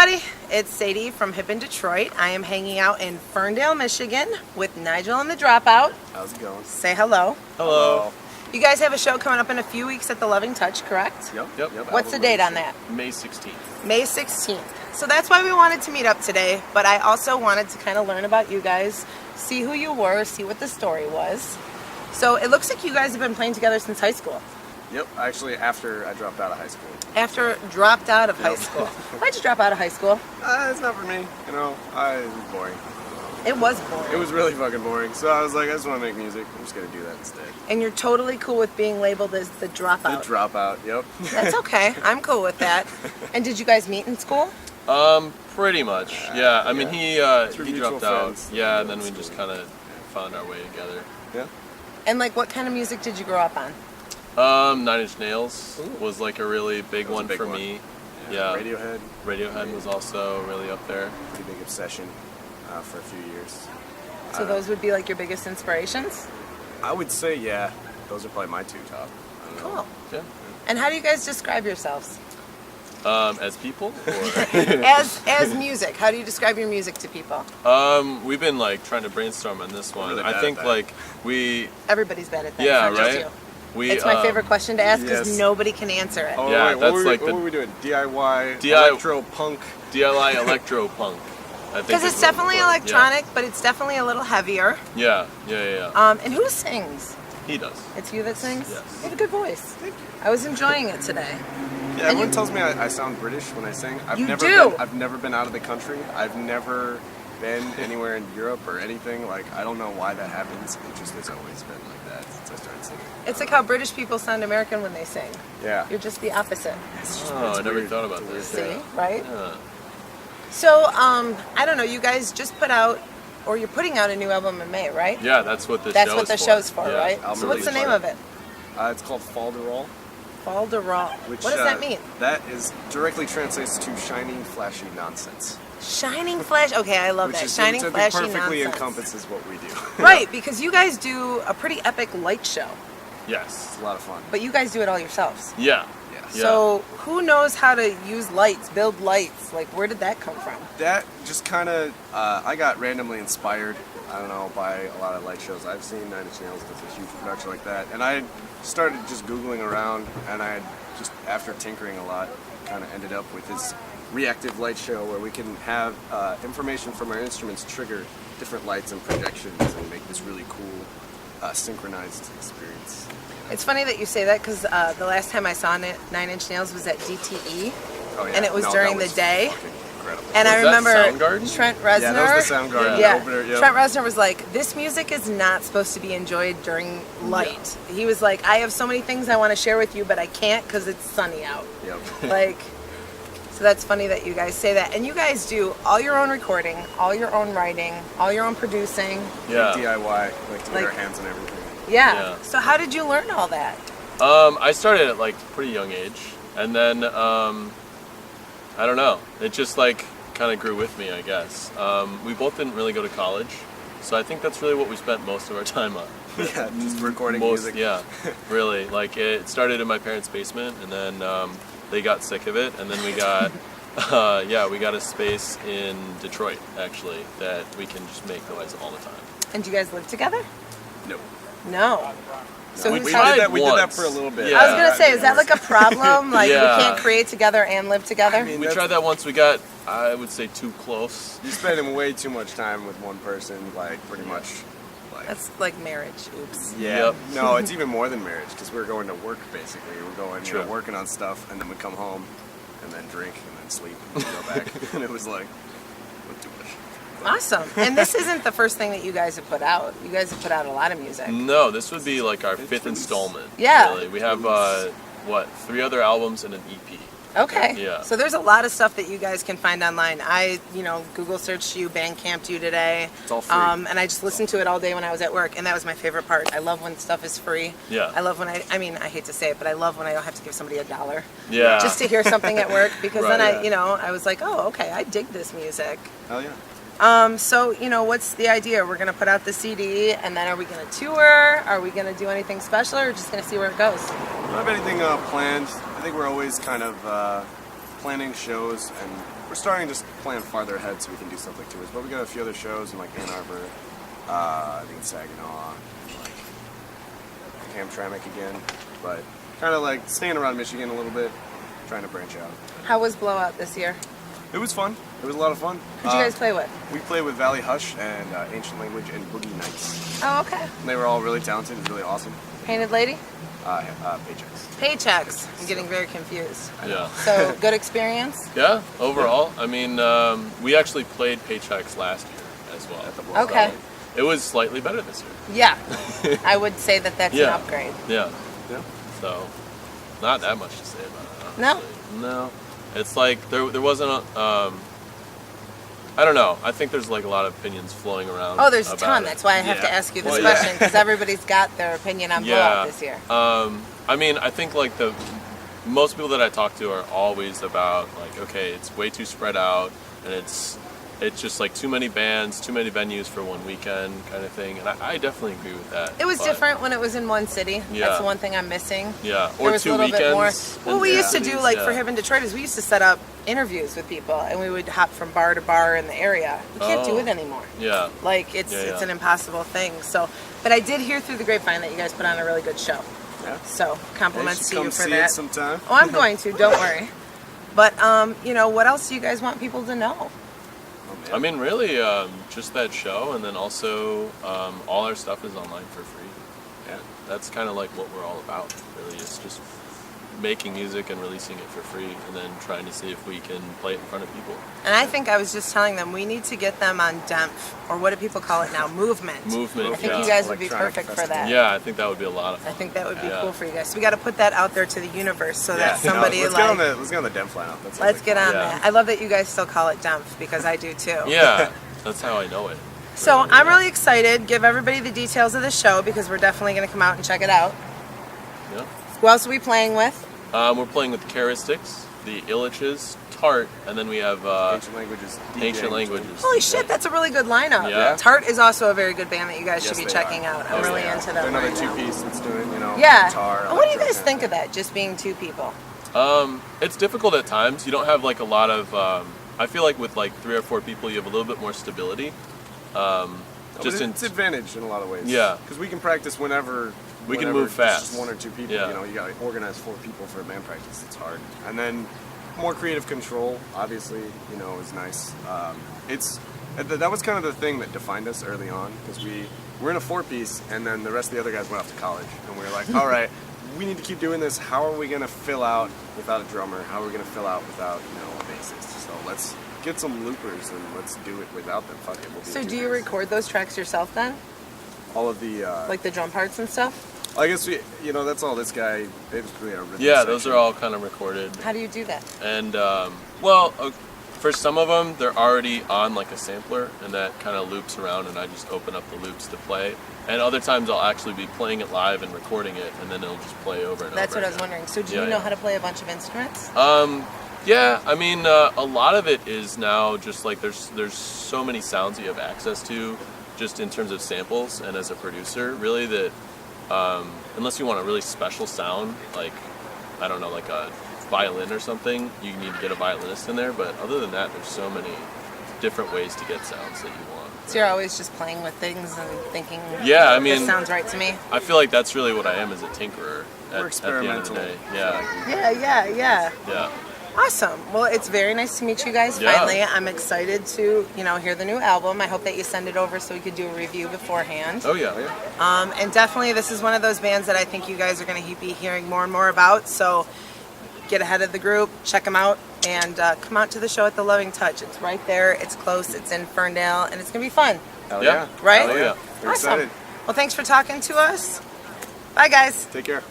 everybody, it's Sadie from Hip in Detroit. I am hanging out in Ferndale, Michigan with Nigel and The Dropout. How's it going? Say hello. Hello. You guys have a show coming up in a few weeks at the Loving Touch, correct? Yep. What's the date on that? May 16th. May 16th. So that's why we wanted to meet up today, but I also wanted to kind of learn about you guys, see who you were, see what the story was. So it looks like you guys have been playing together since high school. Yep, actually after I dropped out of high school. After dropped out of high school. Why'd you drop out of high school? It's not for me, it was boring. It was boring. It was really fucking boring, so I was like, I just want to make music, I'm just going to do that instead. And you're totally cool with being labeled as the dropout. The dropout, yep. That's okay, I'm cool with that. And did you guys meet in school? Pretty much. Yeah. I mean, he dropped out. Friends. Yeah, and then we just kind of found our way together. Yeah. And like, what kind of music did you grow up on? 9 Inch Nails was like a really big one for me. Yeah. Radiohead was also really up there. pretty big obsession for a few years. So those would be like your biggest inspirations? I would say, yeah, those are probably my two top. I don't know. Cool. Yeah. And how do you guys describe yourselves? As people, or As music, how do you describe your music to people? we've been like trying to brainstorm on this one. really bad I think at that. like we. Everybody's bad at that. Yeah. it's not just Right. you. It's my favorite question to ask because yes. nobody can answer it. Oh, Yeah, wait, that's what like were we doing? DIY, DIY electro punk. DIY electro punk. Because it's definitely electronic, but it's definitely a little heavier. Yeah. And who sings? He does. It's you that sings? Yes. You have a good voice. Thank you. I was enjoying it today. Yeah, everyone tells me I sound British when I sing. I've never been out of the country. I've never been anywhere in Europe or anything. Like, I don't know why that happens. It just has always been like that since I started singing. It's like how British people sound American when they sing. Yeah. You're just the opposite. Oh, I never weird. thought about this. See, right? Yeah. So, I don't know, you guys just put out, or you're putting out a new album in May, right? Yeah, that's what the That's show what is the for. show's for, Yeah. right? Album So what's the release name of it? It's called Fall de Roll. Fall de Roll. Which, What does that mean? That is directly translates to shining, flashy nonsense. Shining flash. Okay, I love Which that. is Shining, it flashy perfectly nonsense. encompasses what we do. Right, because you guys do a pretty epic light show, Yes. It's a lot of fun. but you guys do it all yourselves. Yeah. Yes. Yeah. So who knows how to use lights, build lights? Like, where did that come from? That just kind of, I got randomly inspired, I don't know, by a lot of light shows I've seen. 9 Inch Nails does a huge production like that. And I started just Googling around, and I just, after tinkering a lot, kind of ended up with this reactive light show where we can have information from our instruments trigger different lights and projections and make this really cool synchronized experience. It's funny that you say that because the last time I saw 9 Inch Nails was at DTE, Oh, yeah. and it was No, during that the day. fucking incredible. And I Was that remember Soundgarden? Trent Reznor. Yeah, that was the Soundgarden Yeah. opener. Yep. Trent Reznor was like, this music is not supposed to be enjoyed during light. He was like, I have so many things I want to share with you, but I can't because it's sunny out. Yep. Like, so that's funny that you guys say that. And you guys do all your own recording, all your own writing, all your own producing. Yeah. DIY, like to get our Like- hands on everything. Yeah. Yeah. So how did you learn all that? I started at like pretty young age, and then I don't know. It just like kind of grew with me, I guess. We both didn't really go to college, so I think that's really what we spent most of our time on. Yeah, just recording music. Yeah, really. Like it started in my parents' basement, and then they got sick of it, and then we got we got a space in Detroit actually that we can just make noise all the time. And do you guys live together? No. No. So We who's tried how- We did that once. for a little bit. Yeah. I was gonna say, is that like a problem? Like Yeah. we can't create together and live together? I mean, We that's- tried that once. We got, I would say, too close. You're spending way too much time with one person, like pretty much. Like, That's like marriage. Oops. yeah. Yep. No, it's even more than marriage because we're going to work basically. We're going, True. working on stuff, and then we come home, and then drink, and then sleep, and then go back. And it was like, what too much. Awesome. And this isn't the first thing that you guys have put out. You guys have put out a lot of music. No, this would be like our fifth release. installment. Yeah. Really. We have, 3 other albums and an E EP. Okay. Yeah. So there's a lot of stuff that you guys can find online. I, Google searched you, Bandcamped you today. It's all free. And I just listened to it all day when I was at work, and that was my favorite part. I love when stuff is free. Yeah. I love when I hate to say it, but I love when I don't have to give somebody $1. Yeah. Just to hear something at work, because Right, then yeah. I was like, oh, okay, I dig this music. Hell yeah. So, what's the idea? We're going to put out the CD, and then are we going to tour? Are we going to do anything special, or just going to see where it goes? Don't have anything planned. I think we're always kind of planning shows, and we're starting to just plan farther ahead so we can do stuff like tours. But we got a few other shows in like Ann Arbor, I think Saginaw, like Hamtramck again. But kind of like staying around Michigan a little bit, trying to branch out. How was Blowout this year? It was fun. It was a lot of fun. Who'd you guys play with? We played with Valley Hush and Ancient Language and Boogie Nights. Oh, okay. And they were all really talented. It was really awesome. Painted Lady? Paychecks. Paychecks. I'm getting very confused. Yeah. So, good experience? Yeah, overall. I mean, we actually played Paychecks last year as well. At the Blowout. Okay. It was slightly better this year. Yeah. I would say that that's Yeah. an upgrade. Yeah. Yeah. So, not that much to say about it. No? Honestly. No. It's like there wasn't a. I don't know. I think there's like a lot of opinions flowing around. Oh, there's a about ton. it. That's why I have to Yeah. ask you this Well, yeah. question, because everybody's got their opinion on Blowout this year. I mean, I think like most people that I talk to are always about like, okay, it's way too spread out, and it's just like too many bands, too many venues for one weekend kind of thing. And I definitely agree with that. It was but- different when it was in one city. Yeah. That's the one thing I'm missing. Yeah, There or was a 2 little weekends. bit more. in Well, we two used to do cities, like yeah. for him in Detroit is we used to set up interviews with people, and we would hop from bar to bar in the area. We can't do Oh. it anymore. Yeah. Like it's Yeah. an impossible thing. So, but I did hear through the grapevine that you guys put on a really good show. Yeah. So compliments to you come for see that. it sometime. Oh, I'm going to. Don't worry. But what else do you guys want people to know? Oh, man. I mean, really, just that show, and then also all our stuff is online for free. Yeah. That's kind of like what we're all about, really. It's just making music and releasing it for free, and then trying to see if we can play it in front of people. And I think I was just telling them we need to get them on DEMF, or what do people call it now? Movement. Movement, I think yeah. you guys would be Electronic perfect for festival. that. Yeah, I think that would be a lot of I fun. think that would be Yeah. cool for you guys. So we got to put that out there to the universe so Yeah, that somebody let's like. get on the Demf lineup. That sounds Let's like get fun. on Yeah. that. I love that you guys still call it DEMF because I do too. Yeah, that's how I know it. So Really, I'm yeah. really excited. Give everybody the details of the show because we're definitely going to come out and check it out. Yeah. Who else are we playing with? We're playing with Charistics, the Illiches, Tart, and then we have Ancient Languages. Ancient DJing. Languages. Holy shit, that's a really good lineup. Yeah. Tart is also a very good band that you guys should Yes, be they checking are. out. I'm Yes, really they are. into They're them. another right now. two-piece that's doing, Yeah. guitar. And what do you electric, guys and- think of that? Just being two people. It's difficult at times. You don't have like a lot of. I feel like with like 3 or 4 people, you have a little bit more stability. No, but Just in it's advantage in a lot of ways. Yeah. Because we can practice whenever. We can whenever move it's fast. Just 1 or 2 people. Yeah. You know, you got to organize 4 people for a band practice. It's hard. And then more creative control, obviously, is nice. That was kind of the thing that defined us early on because we're in a 4-piece, and then the rest of the other guys went off to college, and we were like, all right, we need to keep doing this. How are we going to fill out without a drummer? How are we going to fill out without a bassist? So let's get some loopers and let's do it without them. Fuck it. We'll be So two do you guys. record those tracks yourself then? All of the Like the drum parts and stuff? I guess that's all this guy basically our rhythm Yeah, those section. are all kind of recorded. How do you do that? And for some of them, they're already on like a sampler, and that kind of loops around, and I just open up the loops to play. And other times, I'll actually be playing it live and recording it, and then it'll just play over and That's over. what I was again. wondering. So do Yeah, you know yeah. how to play a bunch of instruments? Yeah, I mean, a lot of it is now just like there's so many sounds that you have access to, just in terms of samples, and as a producer, really that unless you want a really special sound, like I don't know, like a violin or something, you need to get a violinist in there. But other than that, there's so many different ways to get sounds that you want. So you're always just playing with things and thinking, Yeah, I this mean- sounds right to me. I feel like that's really what I am as a tinkerer. We're At the end of experimental. the day. Yeah, Yeah. yeah. Awesome. Well, it's very nice to meet you guys Yeah. finally. I'm excited to, hear the new album. I hope that you send it over so we could do a review beforehand. Oh yeah. And definitely this is one of those bands that I think you guys are going to be hearing more and more about. So get ahead of the group, check them out, and come out to the show at the Loving Touch. It's right there. It's close. It's in Ferndale, and it's going to be fun. Hell Yeah. yeah. Right? Hell yeah. We're Awesome. excited. Well, thanks for talking to us. Bye, guys. Take care.